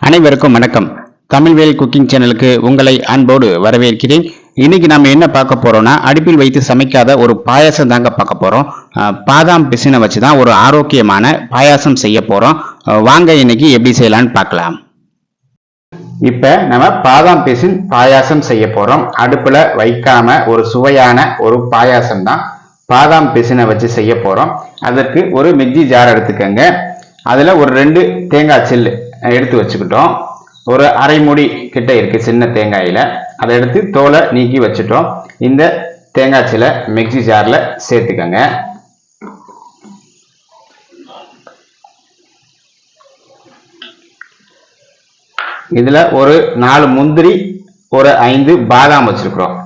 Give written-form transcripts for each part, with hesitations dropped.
அனைவருக்கும் வணக்கம். தமிழ்வேல் குக்கிங் சேனலுக்கு உங்களை அன்போடு வரவேற்கிறேன். இன்னைக்கு நம்ம என்ன பார்க்க போறோம்னா, அடுப்பில் வைத்து சமைக்காத ஒரு பாயாசம் தாங்க பார்க்க போறோம். பாதாம் பிசினை வச்சு தான் ஒரு ஆரோக்கியமான பாயாசம் செய்ய போறோம். வாங்க இன்னைக்கு எப்படி செய்யலான்னு பார்க்கலாம். இப்ப நம்ம பாதாம் பிசின் பாயாசம் செய்ய போறோம். அடுப்புல வைக்காம ஒரு சுவையான ஒரு பாயாசம் தான் பாதாம் பிசினை வச்சு செய்ய போறோம். அதற்கு ஒரு மிக்ஸி ஜார் எடுத்துக்கங்க. அதுல ஒரு 2 தேங்காய் சில்லு எடுத்து வச்சுக்கிட்டோம். ஒரு அரை மூடி கிட்ட இருக்கு சின்ன தேங்காயில. அதை எடுத்து தோலை நீக்கி வச்சுட்டோம். இந்த தேங்காய் சில்லை மிக்ஸி ஜார்ல சேர்த்துக்கங்க. இதுல ஒரு 4 முந்திரி, ஒரு 5 பாதாம் வச்சிருக்கிறோம்.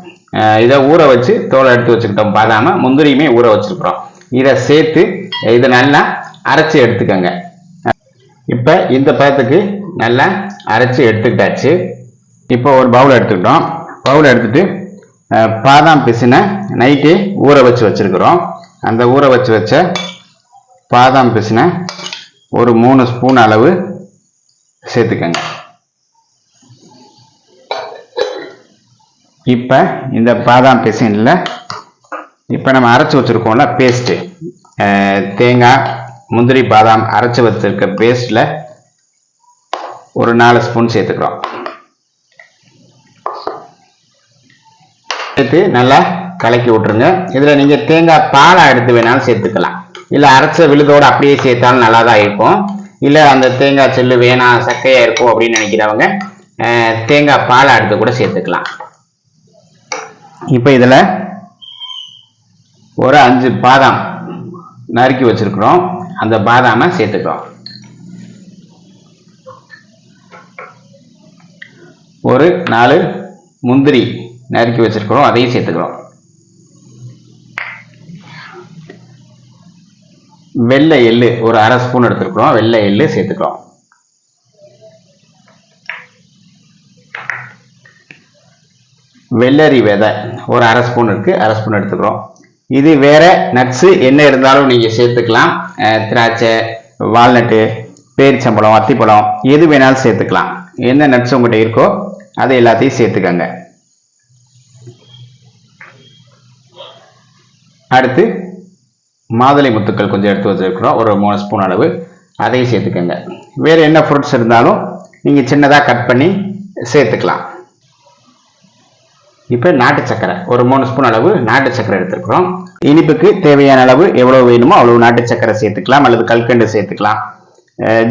இதை ஊற வச்சு தோலை எடுத்து வச்சுக்கிட்டோம். பாதாம முந்திரியுமே ஊற வச்சிருக்கிறோம். இதை சேர்த்து இதை நல்லா அரைச்சி எடுத்துக்கங்க. இப்ப இந்த பதத்துக்கு நல்லா அரைச்சி எடுத்துக்கிட்டாச்சு. இப்போ ஒரு பவுல் எடுத்துக்கிட்டோம். பவுல் எடுத்துட்டு பாதாம் பிசினை நைட்டே ஊற வச்சு வச்சிருக்கிறோம். அந்த ஊற வச்ச பாதாம் பிசினை ஒரு 3 ஸ்பூன் அளவு சேர்த்துக்கங்க. இப்ப இந்த பாதாம் பிசின்ல இப்ப நம்ம அரைச்சு வச்சிருக்கோம்ல பேஸ்ட், தேங்காய் முந்திரி பாதாம் அரைச்சு வச்சிருக்க பேஸ்ட்ல ஒரு 4 ஸ்பூன் சேர்த்துக்கிறோம். சேர்த்து நல்லா கலக்கி விட்டுருங்க. இதுல நீங்க தேங்காய் பாலை எடுத்து வேணாலும் சேர்த்துக்கலாம். இல்ல அரைச்ச விழுதோடு அப்படியே சேர்த்தாலும் நல்லா தான் இருக்கும். இல்ல அந்த தேங்காய் செல்லு வேணாம் சக்கையா இருக்கும் அப்படின்னு நினைக்கிறவங்க தேங்காய் பாலை எடுத்து கூட சேர்த்துக்கலாம். இப்ப இதுல ஒரு 5 பாதாம் நறுக்கி வச்சிருக்கிறோம். அந்த பாதாமை சேர்த்துக்கிறோம். ஒரு 4 முந்திரி நறுக்கி வச்சிருக்கிறோம். அதையும் சேர்த்துக்கிறோம். வெள்ளை எள்ளு ஒரு அரை ஸ்பூன் எடுத்துக்கிறோம். வெள்ளை எள்ளு சேர்த்துக்கிறோம். வெள்ளரி விதை ஒரு அரை ஸ்பூன் இருக்கு, அரை ஸ்பூன் எடுத்துக்கிறோம். இது வேற நட்ஸ் என்ன இருந்தாலும் நீங்க சேர்த்துக்கலாம். திராட்சை, வால்நட்டு, பேரிச்சம்பழம், அத்திப்பழம் எது வேணாலும் சேர்த்துக்கலாம். என்ன நட்ஸ் உங்கள்கிட்ட இருக்கோ அதை எல்லாத்தையும் சேர்த்துக்கங்க. அடுத்து மாதுளை முத்துக்கள் கொஞ்சம் எடுத்து வச்சிருக்கிறோம். ஒரு 3 ஸ்பூன் அளவு அதையும் சேர்த்துக்கங்க. வேற என்ன ஃப்ரூட்ஸ் இருந்தாலும் நீங்க சின்னதா கட் பண்ணி சேர்த்துக்கலாம். இப்ப நாட்டு சக்கரை ஒரு 3 ஸ்பூன் அளவு நாட்டு சக்கரை எடுத்துக்கிறோம். இனிப்புக்கு தேவையான அளவு எவ்வளவு வேணுமோ அவ்வளவு நாட்டு சக்கரை சேர்த்துக்கலாம். அல்லது கல்கண்டு சேர்த்துக்கலாம்.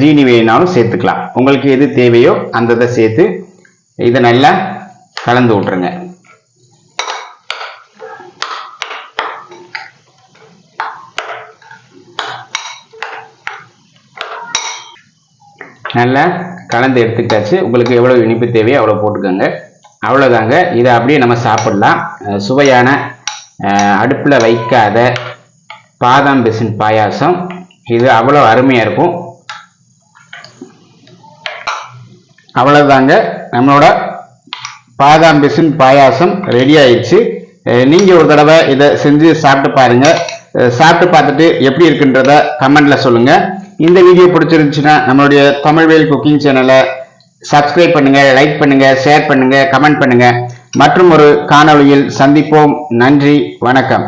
ஜீனி வேணாலும் சேர்த்துக்கலாம். உங்களுக்கு எது தேவையோ அந்த இதை சேர்த்து இதை நல்லா கலந்து விட்டுருங்க. நல்லா கலந்து எடுத்துக்கிட்டாச்சு. உங்களுக்கு எவ்வளவு இனிப்பு தேவையோ அவ்வளவு போட்டுக்கோங்க. அவ்வளோதாங்க. இதை அப்படியே நம்ம சாப்பிடலாம். சுவையான அடுப்பில் வைக்காத பாதாம் பிசின் பாயாசம் இது அவ்வளோ அருமையாக இருக்கும். அவ்வளோதாங்க, நம்மளோட பாதாம் பிசின் பாயாசம் ரெடி ஆயிடுச்சு. நீங்கள் ஒரு தடவை இதை செஞ்சு சாப்பிட்டு பாருங்க. சாப்பிட்டு பார்த்துட்டு எப்படி இருக்குன்றத கமெண்ட்ல சொல்லுங்க. இந்த வீடியோ பிடிச்சிருந்துச்சுன்னா நம்மளுடைய தமிழ்வேல் குக்கிங் சேனலை சப்ஸ்கிரைப் பண்ணுங்க, லைக் பண்ணுங்க, ஷேர் பண்ணுங்க, கமெண்ட் பண்ணுங்க. மற்றும் ஒரு காணொளியில் சந்திப்போம். நன்றி, வணக்கம்.